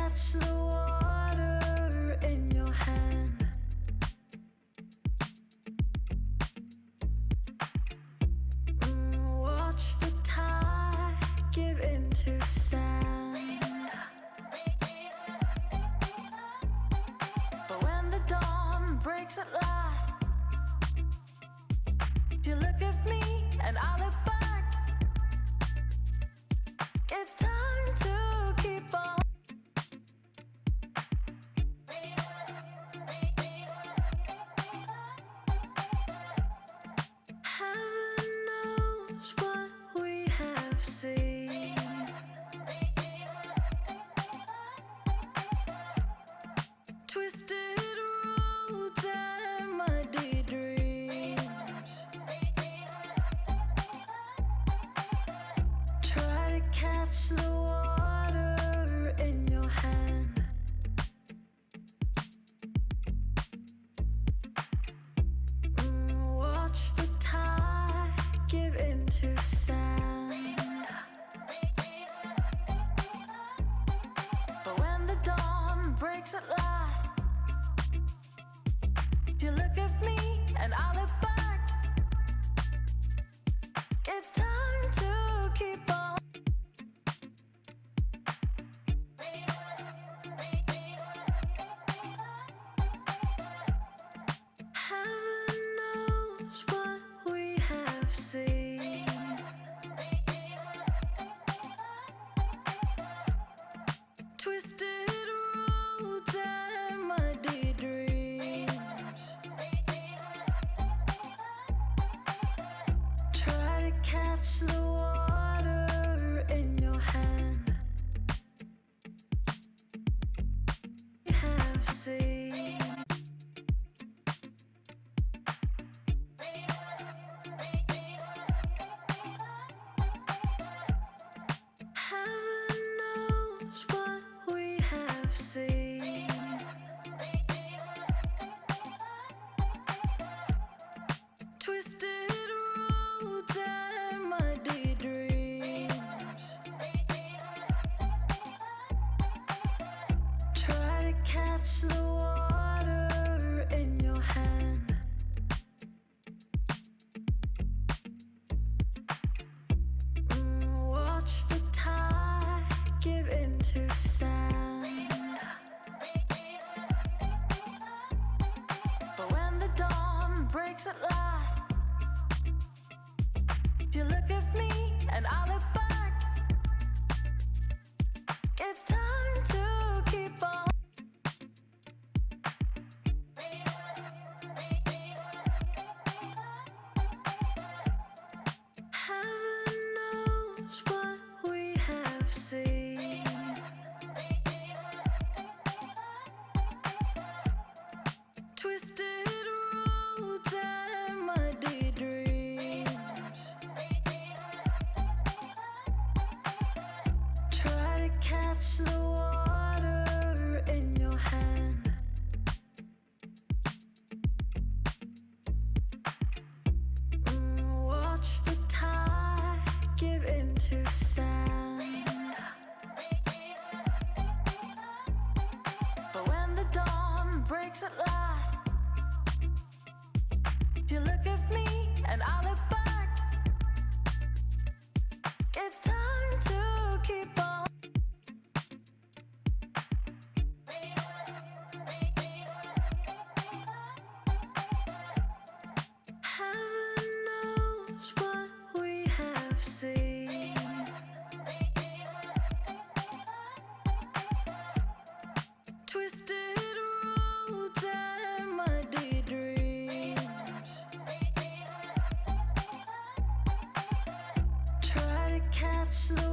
catch the water in your hand. Watch the tide give into sand. But when the dawn breaks at last, you look at me and I look back. It's time to keep on. Heaven knows what we have seen. Twisted roads and muddy dreams. Try to catch the water in your hand. Watch the tide give into sand. But when the dawn breaks at last, you look at me and I look back. It's time to keep on. Heaven knows what we have seen. Twisted roads and muddy dreams. Try to catch the water in your hand. We have seen. Heaven knows what we have seen. Twisted roads and muddy dreams. Try to catch the water in your hand. Watch the tide give into sand. But when the dawn breaks at last, you look at me and I look back. It's time to keep on. Heaven knows what we have seen. Twisted roads and muddy dreams. Try to catch the water in your hand. Watch the tide give into sand. But when the dawn breaks at last, you look at me and I look back. It's time to keep on. Heaven knows what we have seen. Twisted roads and muddy dreams. Try to catch the